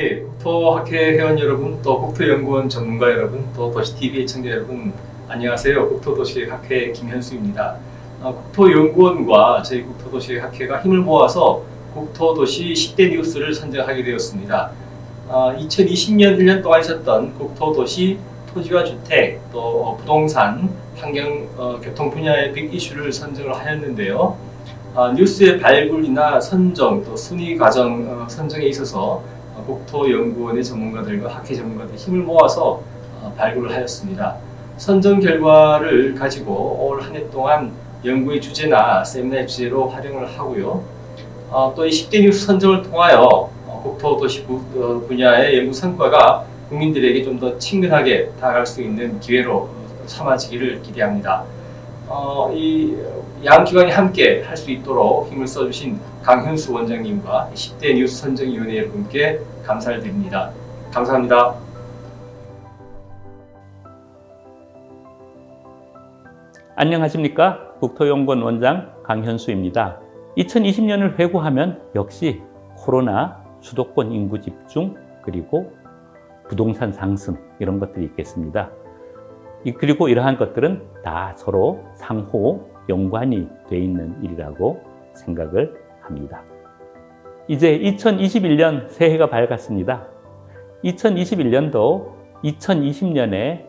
네, 국토학회 회원 여러분, 또 국토연구원 전문가 여러분, 또 도시TV 시청자 여러분, 안녕하세요. 국토도시학회 김현수입니다. 국토연구원과 저희 국토도시학회가 힘을 모아서 국토도시 10대 뉴스를 선정하게 되었습니다. 2020년 1년 동안 있었던 국토도시 토지와 주택, 또 부동산, 환경, 교통 분야의 빅 이슈를 선정을 하였는데요. 뉴스의 발굴이나 선정, 또 순위 과정 선정에 있어서 국토연구원의 전문가들과 학회 전문가들 힘을 모아서 발굴을 하였습니다. 선정 결과를 가지고 올 한 해 동안 연구의 주제나 세미나의 주제로 활용을 하고요. 또 이 10대 뉴스 선정을 통하여 국토도시 분야의 연구 성과가 국민들에게 좀 더 친근하게 다가갈 수 있는 기회로 삼아지기를 기대합니다. 이 양 기관이 함께 할 수 있도록 힘을 써주신 강현수 원장님과 10대 뉴스 선정위원회 여러분께 감사를 드립니다. 감사합니다. 안녕하십니까? 국토연구원 원장 강현수입니다. 2020년을 회고하면 역시 코로나, 수도권 인구 집중, 그리고 부동산 상승 이런 것들이 있겠습니다. 그리고 이러한 것들은 다 서로 상호 연관이 돼 있는 일이라고 생각을 합니다. 이제 2021년 새해가 밝았습니다. 2021년도 2020년에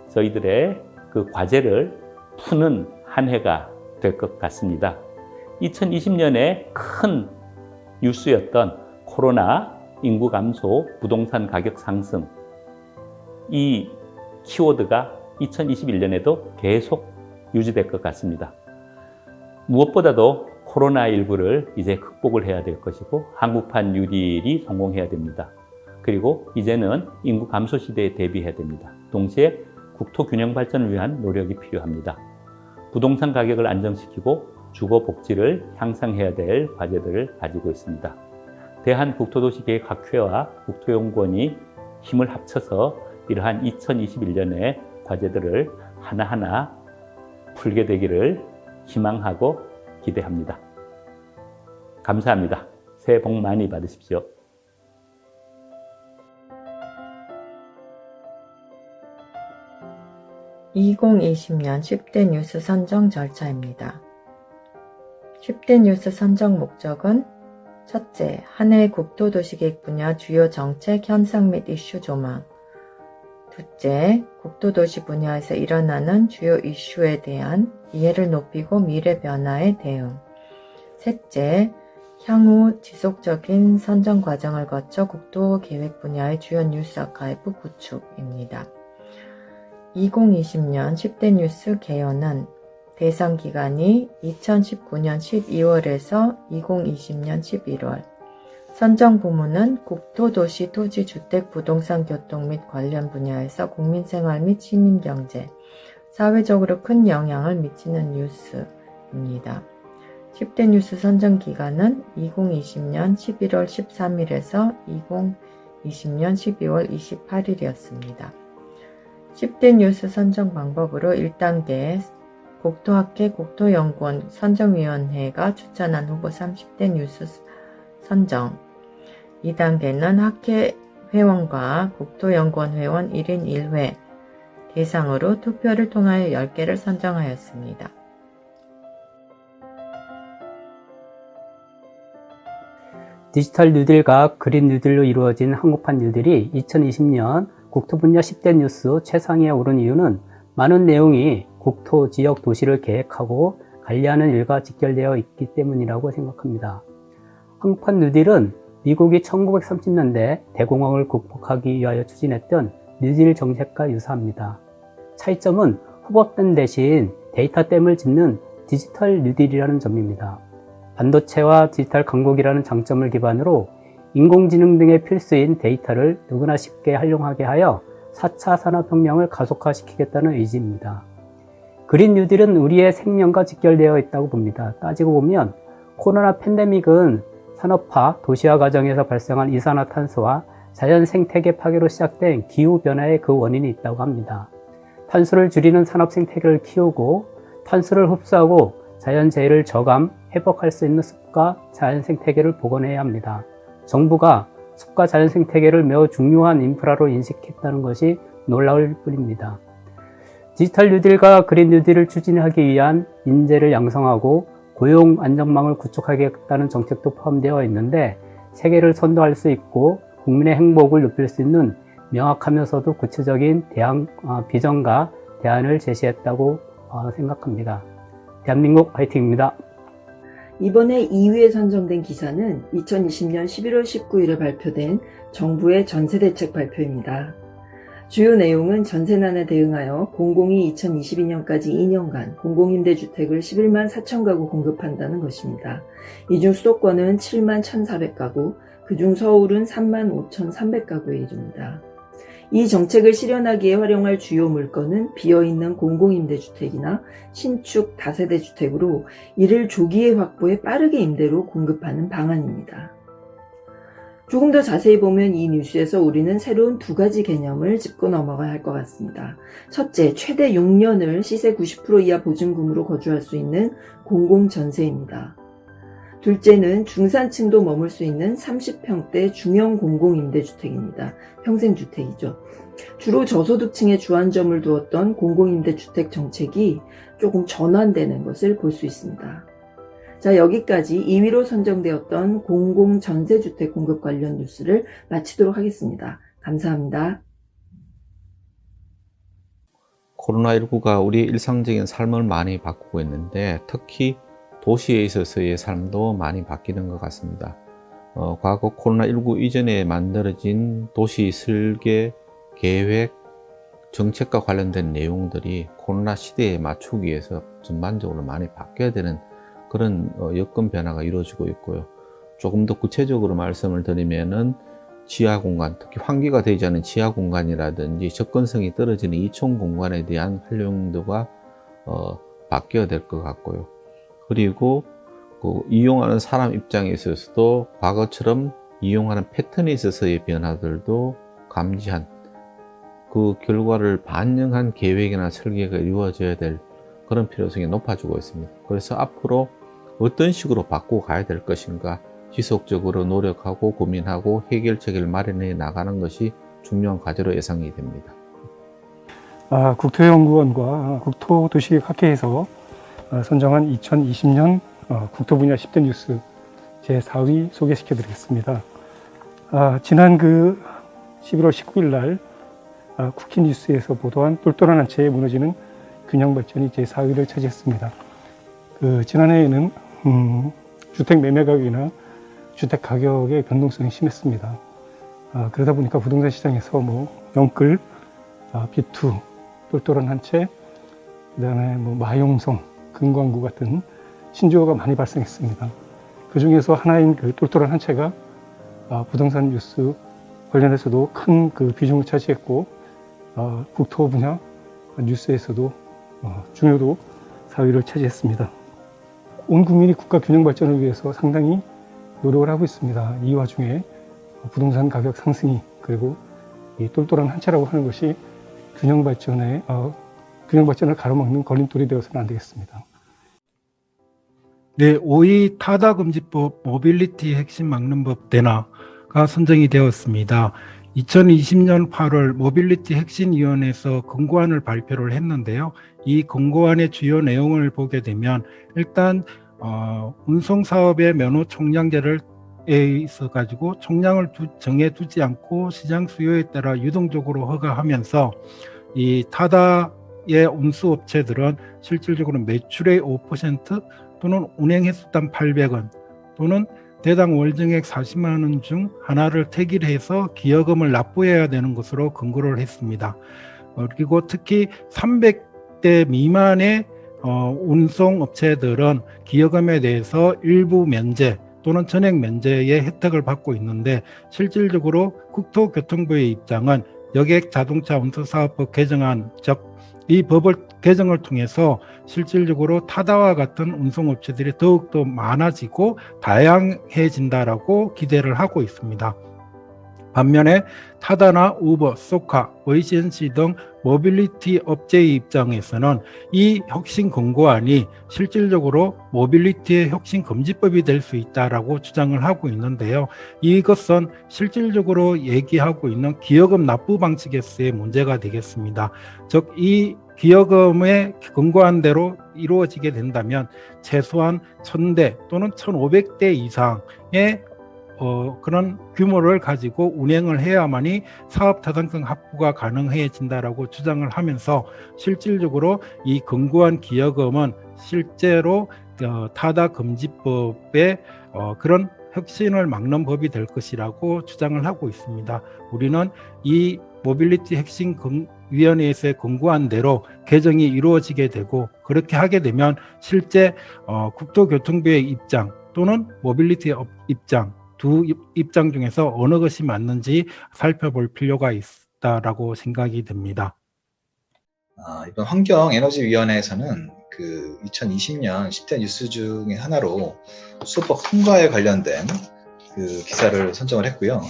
저희들의 그 과제를 푸는 한 해가 될 것 같습니다. 2020년에 큰 뉴스였던 코로나, 인구 감소, 부동산 가격 상승, 이 키워드가 2021년에도 계속 유지될 것 같습니다. 무엇보다도 코로나19를 이제 극복을 해야 될 것이고 한국판 뉴딜이 성공해야 됩니다. 그리고 이제는 인구 감소 시대에 대비해야 됩니다. 동시에 국토 균형 발전을 위한 노력이 필요합니다. 부동산 가격을 안정시키고 주거 복지를 향상해야 될 과제들을 가지고 있습니다. 대한국토도시계획학회와 국토연구원이 힘을 합쳐서 이러한 2021년의 과제들을 하나하나 풀게 되기를 희망하고 기대합니다. 감사합니다. 새해 복 많이 받으십시오. (2020년) 10대 뉴스 선정 절차입니다. 10대 뉴스 선정 목적은 첫째, 한 해 국토도시계획 분야 주요 정책, 현상 및 이슈 조망. 둘째, 국토도시 분야에서 일어나는 주요 이슈에 대한 이해를 높이고 미래 변화에 대응. 셋째, 향후 지속적인 선정 과정을 거쳐 국토계획 분야의 주요 뉴스 아카이브 구축입니다. 2020년 10대 뉴스 개요는 대상 기간이 2019년 12월에서 2020년 11월, 선정 부문은 국토도시 토지 주택 부동산 교통 및 관련 분야에서 국민생활 및 시민경제, 사회적으로 큰 영향을 미치는 뉴스입니다. 10대 뉴스 선정 기간은 2020년 11월 13일에서 2020년 12월 28일이었습니다. 10대 뉴스 선정 방법으로 1단계 국토학회 국토연구원 선정위원회가 추천한 후보 30대 뉴스 선정. 2단계는 학회 회원과 국토연구원 회원 1인 1회 대상으로 투표를 통하여 10개를 선정하였습니다. 디지털 뉴딜과 그린 뉴딜로 이루어진 한국판 뉴딜이 2020년 국토 분야 10대 뉴스 최상위에 오른 이유는 많은 내용이 국토 지역 도시를 계획하고 관리하는 일과 직결되어 있기 때문이라고 생각합니다. 한국판 뉴딜은 미국이 1930년대 대공황을 극복하기 위하여 추진했던 뉴딜 정책과 유사합니다. 차이점은 후보댐 대신 데이터댐을 짓는 디지털 뉴딜이라는 점입니다. 반도체와 디지털 강국이라는 장점을 기반으로 인공지능 등의 필수인 데이터를 누구나 쉽게 활용하게 하여 4차 산업혁명을 가속화시키겠다는 의지입니다. 그린 뉴딜은 우리의 생명과 직결되어 있다고 봅니다. 따지고 보면 코로나 팬데믹은 산업화, 도시화 과정에서 발생한 이산화탄소와 자연 생태계 파괴로 시작된 기후변화의 그 원인이 있다고 합니다. 탄소를 줄이는 산업 생태계를 키우고 탄소를 흡수하고 자연재해를 저감, 회복할 수 있는 숲과 자연 생태계를 복원해야 합니다. 정부가 숲과 자연 생태계를 매우 중요한 인프라로 인식했다는 것이 놀라울 뿐입니다. 디지털 뉴딜과 그린 뉴딜을 추진하기 위한 인재를 양성하고 고용 안정망을 구축하겠다는 정책도 포함되어 있는데 세계를 선도할 수 있고 국민의 행복을 높일 수 있는 명확하면서도 구체적인 비전과 대안을 제시했다고 생각합니다. 대한민국 화이팅입니다. 이번에 2위에 선정된 기사는 2020년 11월 19일에 발표된 정부의 전세대책 발표입니다. 주요 내용은 전세난에 대응하여 공공이 2022년까지 2년간 공공임대주택을 11만 4천 가구 공급한다는 것입니다. 이 중 수도권은 7만 1,400가구, 그중 서울은 3만 5,300가구에 이릅니다. 이 정책을 실현하기에 활용할 주요 물건은 비어있는 공공임대주택이나 신축 다세대 주택으로 이를 조기에 확보해 빠르게 임대로 공급하는 방안입니다. 조금 더 자세히 보면 이 뉴스에서 우리는 새로운 두 가지 개념을 짚고 넘어가야 할 것 같습니다. 첫째, 최대 6년을 시세 90% 이하 보증금으로 거주할 수 있는 공공전세입니다. 둘째는 중산층도 머물 수 있는 30평대 중형 공공임대주택입니다. 평생주택이죠. 주로 저소득층에 주안점을 두었던 공공임대주택 정책이 조금 전환되는 것을 볼 수 있습니다. 자, 여기까지 2위로 선정되었던 공공전세주택 공급 관련 뉴스를 마치도록 하겠습니다. 감사합니다. 코로나19가 우리의 일상적인 삶을 많이 바꾸고 있는데 특히 도시에 있어서의 삶도 많이 바뀌는 것 같습니다. 과거 코로나19 이전에 만들어진 도시 설계, 계획, 정책과 관련된 내용들이 코로나 시대에 맞추기 위해서 전반적으로 많이 바뀌어야 되는 그런 여건 변화가 이루어지고 있고요. 조금 더 구체적으로 말씀을 드리면은 지하 공간, 특히 환기가 되지 않은 지하 공간이라든지 접근성이 떨어지는 이촌 공간에 대한 활용도가 바뀌어야 될 것 같고요. 그리고 이용하는 사람 입장에 있어서도 과거처럼 이용하는 패턴에 있어서의 변화들도 감지한 그 결과를 반영한 계획이나 설계가 이루어져야 될 그런 필요성이 높아지고 있습니다. 그래서 앞으로 어떤 식으로 바꾸어 가야 될 것인가 지속적으로 노력하고 고민하고 해결책을 마련해 나가는 것이 중요한 과제로 예상이 됩니다. 국토연구원과 국토도시학회에서 선정한 2020년 국토 분야 10대 뉴스 제4위 소개시켜 드리겠습니다. 지난 11월 19일 날 쿠키뉴스에서 보도한 똘똘한 한 채에 무너지는 균형 발전이 제4위를 차지했습니다. 지난해에는 주택 매매 가격이나 주택 가격의 변동성이 심했습니다. 그러다 보니까 부동산 시장에서 영끌, 비투, 똘똘한 한 채, 그다음에 마용성, 금광구 같은 신조어가 많이 발생했습니다. 그 중에서 하나인 똘똘한 한 채가 부동산 뉴스 관련해서도 큰 비중을 차지했고 국토 분야 뉴스에서도 중요도 4위를 차지했습니다. 온 국민이 국가 균형 발전을 위해서 상당히 노력을 하고 있습니다. 이 와중에 부동산 가격 상승이 그리고 이 똘똘한 한 채라고 하는 것이 균형 발전을 가로막는 걸림돌이 되어서는 안 되겠습니다. 네, 5위 타다금지법 모빌리티 핵심 막는 법 대나가 선정이 되었습니다. 2020년 8월 모빌리티 핵심위원회에서 권고안을 발표를 했는데요. 이 권고안의 주요 내용을 보게 되면 일단 운송사업의 면허 총량제를 있어 가지고 총량을 정해두지 않고 시장 수요에 따라 유동적으로 허가하면서 이 타다의 운수업체들은 실질적으로 매출의 5% 또는 운행 횟수당 800원 또는 대당 월정액 40만 원 중 하나를 택일해서 기여금을 납부해야 되는 것으로 권고를 했습니다. 그리고 특히 300대 미만의 운송업체들은 기여금에 대해서 일부 면제 또는 전액 면제의 혜택을 받고 있는데 실질적으로 국토교통부의 입장은 여객 자동차 운수사업법 개정안 즉 이 법을 개정을 통해서 실질적으로 타다와 같은 운송업체들이 더욱더 많아지고 다양해진다라고 기대를 하고 있습니다. 반면에 타다나 우버, 소카, 웨이센시 등 모빌리티 업체의 입장에서는 이 혁신 권고안이 실질적으로 모빌리티의 혁신 금지법이 될 수 있다라고 주장을 하고 있는데요. 이것은 실질적으로 얘기하고 있는 기여금 납부 방식에서의 문제가 되겠습니다. 즉, 이 기여금의 권고안 대로 이루어지게 된다면 최소한 1000대 또는 1500대 이상의 그런 규모를 가지고 운행을 해야만이 사업 타당성 확보가 가능해진다라고 주장을 하면서 실질적으로 이 권고안 기여금은 실제로 타다 금지법의 그런 혁신을 막는 법이 될 것이라고 주장을 하고 있습니다. 우리는 이 모빌리티 혁신 위원회에서의 권고안 대로 개정이 이루어지게 되고, 그렇게 하게 되면 실제 국토교통부의 입장 또는 모빌리티 입장, 두 입장 중에서 어느 것이 맞는지 살펴볼 필요가 있다라고 생각이 듭니다. 이번 환경에너지위원회에서는 그 2020년 10대 뉴스 중에 하나로 수소법 통과에 관련된 그 기사를 선정을 했고요.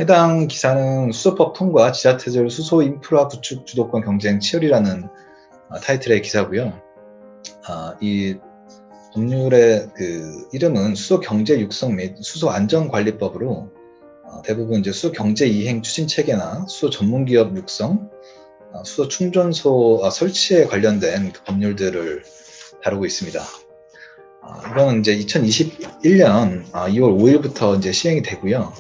해당 기사는 수소법 통과 지자체별 수소 인프라 구축 주도권 경쟁 치열이라는 타이틀의 기사고요. 이 법률의 그 이름은 수소 경제 육성 및 수소 안전 관리법으로 대부분 이제 수소 경제 이행 추진 체계나 수소 전문 기업 육성, 수소 충전소 설치에 관련된 그 법률들을 다루고 있습니다. 이거는 이제 2021년 2월 5일부터 이제 시행이 되고요.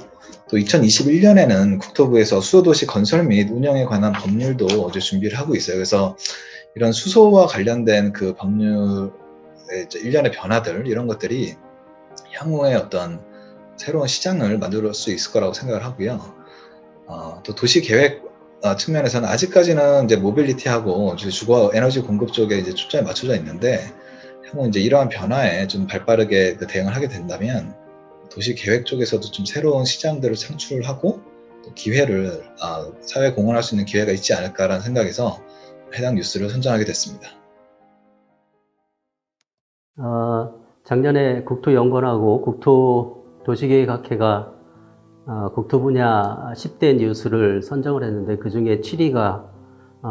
또 2021년에는 국토부에서 수소도시 건설 및 운영에 관한 법률도 이제 준비를 하고 있어요. 그래서 이런 수소와 관련된 그 법률의 이제 일련의 변화들, 이런 것들이 향후에 어떤 새로운 시장을 만들 수 있을 거라고 생각을 하고요. 또 도시 계획 측면에서는 아직까지는 이제 모빌리티하고 주거 에너지 공급 쪽에 이제 초점이 맞춰져 있는데, 향후 이제 이러한 변화에 좀 발빠르게 대응을 하게 된다면 도시 계획 쪽에서도 좀 새로운 시장들을 창출하고 또 기회를 사회에 공헌할 수 있는 기회가 있지 않을까라는 생각에서 해당 뉴스를 선정하게 됐습니다. 작년에 국토연구원하고 국토도시계획학회가 국토 분야 10대 뉴스를 선정을 했는데, 그 중에 7위가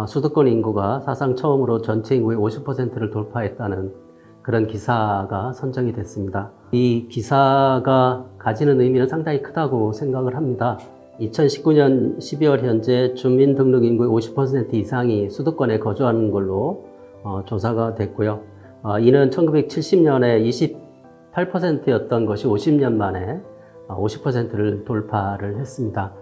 수도권 인구가 사상 처음으로 전체 인구의 50%를 돌파했다는 그런 기사가 선정이 됐습니다. 이 기사가 가지는 의미는 상당히 크다고 생각을 합니다. 2019년 12월 현재 주민등록 인구의 50% 이상이 수도권에 거주하는 걸로 조사가 됐고요. 이는 1970년에 28%였던 것이 50년 만에 50%를 돌파를 했습니다.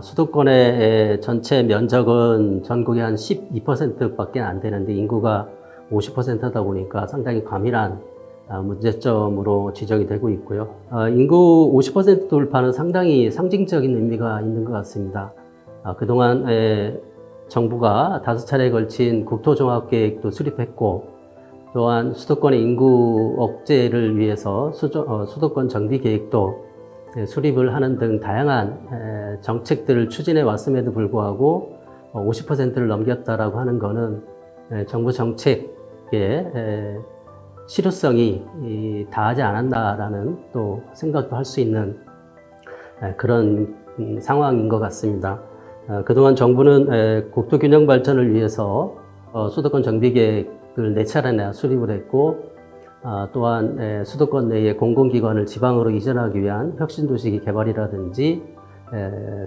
수도권의 전체 면적은 전국의 한 12%밖에 안 되는데 인구가 50%다 보니까 상당히 과밀한 문제점으로 지적이 되고 있고요. 인구 50% 돌파는 상당히 상징적인 의미가 있는 것 같습니다. 그동안 정부가 5차례에 걸친 국토종합계획도 수립했고, 또한 수도권의 인구 억제를 위해서 수도권 정비계획도 수립을 하는 등 다양한 정책들을 추진해 왔음에도 불구하고 50%를 넘겼다라고 하는 것은 정부 정책의 실효성이 다하지 않았다라는 또 생각도 할 수 있는 그런 상황인 것 같습니다. 그동안 정부는 국토균형 발전을 위해서 수도권 정비계획을 4차례나 수립을 했고, 또한 수도권 내의 공공기관을 지방으로 이전하기 위한 혁신도시 개발이라든지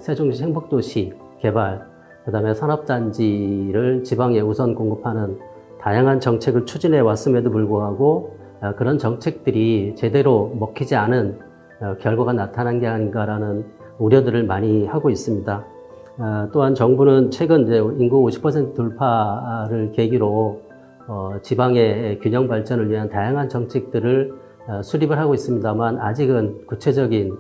세종시 행복도시 개발, 그 다음에 산업단지를 지방에 우선 공급하는 다양한 정책을 추진해 왔음에도 불구하고 그런 정책들이 제대로 먹히지 않은 결과가 나타난 게 아닌가라는 우려들을 많이 하고 있습니다. 또한 정부는 최근 이제 인구 50% 돌파를 계기로 지방의 균형 발전을 위한 다양한 정책들을 수립을 하고 있습니다만, 아직은 구체적인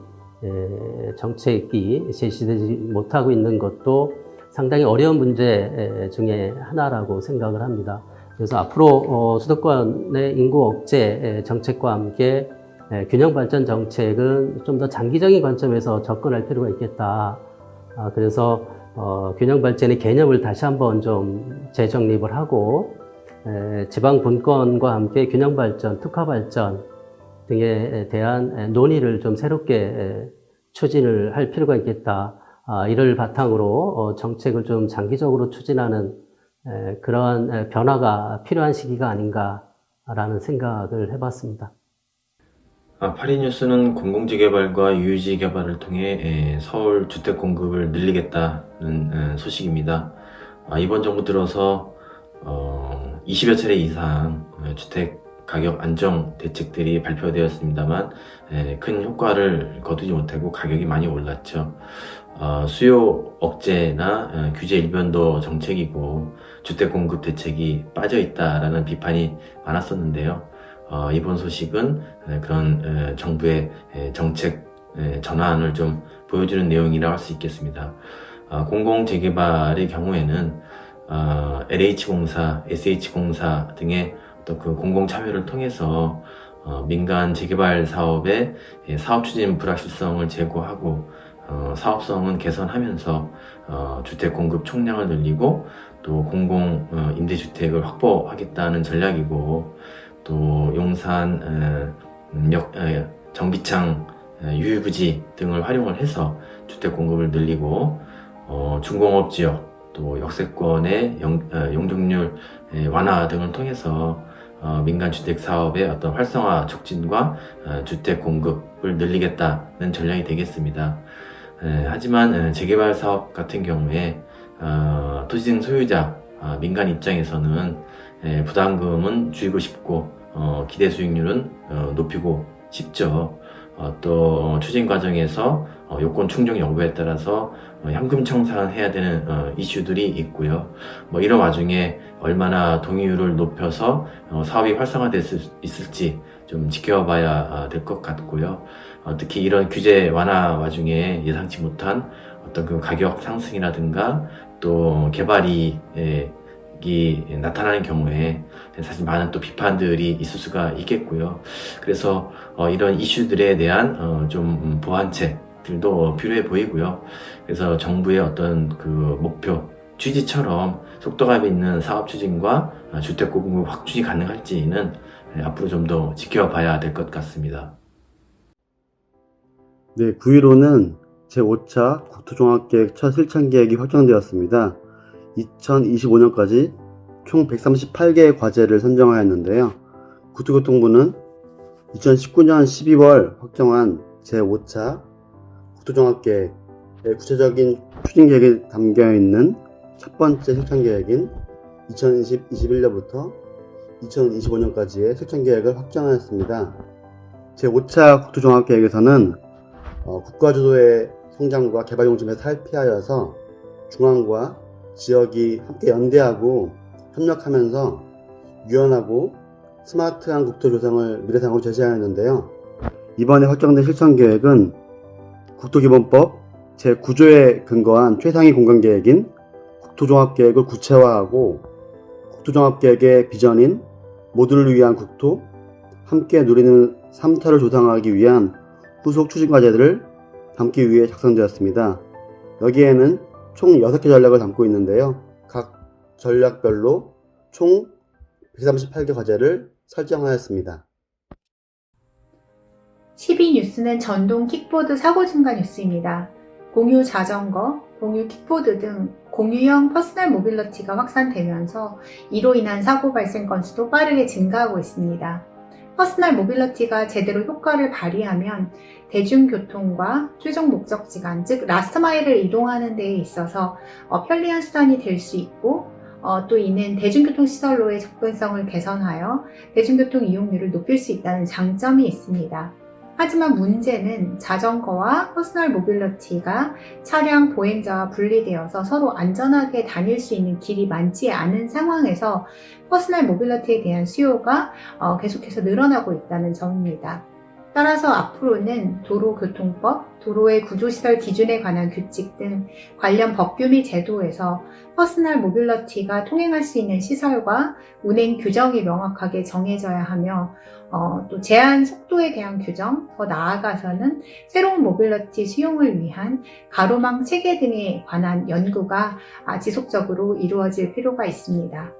정책이 제시되지 못하고 있는 것도 상당히 어려운 문제 중에 하나라고 생각을 합니다. 그래서 앞으로 수도권의 인구 억제 정책과 함께 균형 발전 정책은 좀 더 장기적인 관점에서 접근할 필요가 있겠다. 그래서 균형 발전의 개념을 다시 한번 좀 재정립을 하고, 지방 분권과 함께 균형 발전, 특화 발전 등에 대한 논의를 좀 새롭게 추진을 할 필요가 있겠다. 이를 바탕으로 정책을 좀 장기적으로 추진하는 그런 변화가 필요한 시기가 아닌가라는 생각을 해봤습니다. 파리뉴스는 공공지개발과 유유지개발을 통해 서울 주택 공급을 늘리겠다는 소식입니다. 이번 정부 들어서 20여 차례 이상 주택 가격 안정 대책들이 발표되었습니다만 큰 효과를 거두지 못하고 가격이 많이 올랐죠. 수요 억제나 규제 일변도 정책이고 주택 공급 대책이 빠져 있다라는 비판이 많았었는데요. 이번 소식은 그런 정부의 정책 전환을 좀 보여주는 내용이라고 할 수 있겠습니다. 공공재개발의 경우에는 LH공사, SH공사 등의 어떤 그 공공 참여를 통해서 민간 재개발 사업의 사업 추진 불확실성을 제고하고 사업성은 개선하면서 주택 공급 총량을 늘리고 또 공공 임대주택을 확보하겠다는 전략이고, 또 용산 정비창 유휴부지 등을 활용을 해서 주택 공급을 늘리고 중공업 지역 또 역세권의 용적률 완화 등을 통해서 민간 주택 사업의 어떤 활성화 촉진과 주택 공급을 늘리겠다는 전략이 되겠습니다. 하지만 재개발 사업 같은 경우에 토지등 소유자 민간 입장에서는 부담금은 줄이고 싶고 기대 수익률은 높이고 싶죠. 또 추진 과정에서 요건 충족 여부에 따라서 현금 청산해야 되는 이슈들이 있고요. 이런 와중에 얼마나 동의율을 높여서 사업이 활성화될 수 있을지 좀 지켜봐야 될 것 같고요. 특히 이런 규제 완화 와중에 예상치 못한 어떤 그 가격 상승이라든가 또 개발이 나타나는 경우에 사실 많은 또 비판들이 있을 수가 있겠고요. 그래서 이런 이슈들에 대한 좀 보완책들도 필요해 보이고요. 그래서 정부의 어떤 그 목표 취지처럼 속도감 있는 사업 추진과 주택 공급 확충이 가능할지는 앞으로 좀 더 지켜봐야 될 것 같습니다. 네, 9.15는 제5차 국토종합계획 첫 실천계획이 확정되었습니다. 2025년까지 총 138개의 과제를 선정하였는데요. 국토교통부는 2019년 12월 확정한 제5차 국토종합계획의 구체적인 추진계획이 담겨있는 첫 번째 실천계획인 2021년부터 2025년까지의 실천계획을 확정하였습니다. 제5차 국토종합계획에서는 국가주도의 성장과 개발 중심에 살피하여서 중앙과 지역이 함께 연대하고 협력하면서 유연하고 스마트한 국토 조성을 미래상으로 제시하였는데요. 이번에 확정된 실천계획은 국토기본법 제9조에 근거한 최상위 공간계획인 국토종합계획을 구체화하고 국토종합계획의 비전인 모두를 위한 국토, 함께 누리는 삶터를 조성하기 위한 후속 추진 과제들을 담기 위해 작성되었습니다. 여기에는 총 6개 전략을 담고 있는데요. 각 전략별로 총 138개 과제를 설정하였습니다. 12뉴스는 전동 킥보드 사고 증가 뉴스입니다. 공유 자전거, 공유 킥보드 등 공유형 퍼스널 모빌리티가 확산되면서 이로 인한 사고 발생 건수도 빠르게 증가하고 있습니다. 퍼스널 모빌리티가 제대로 효과를 발휘하면 대중교통과 최종 목적지 간, 즉 라스트 마일을 이동하는 데에 있어서 편리한 수단이 될 수 있고, 또 이는 대중교통시설로의 접근성을 개선하여 대중교통 이용률을 높일 수 있다는 장점이 있습니다. 하지만 문제는 자전거와 퍼스널 모빌리티가 차량 보행자와 분리되어서 서로 안전하게 다닐 수 있는 길이 많지 않은 상황에서 퍼스널 모빌리티에 대한 수요가 계속해서 늘어나고 있다는 점입니다. 따라서 앞으로는 도로교통법, 도로의 구조시설 기준에 관한 규칙 등 관련 법규 및 제도에서 퍼스널 모빌리티가 통행할 수 있는 시설과 운행 규정이 명확하게 정해져야 하며 또 제한 속도에 대한 규정, 더 나아가서는 새로운 모빌리티 수용을 위한 가로망 체계 등에 관한 연구가 지속적으로 이루어질 필요가 있습니다.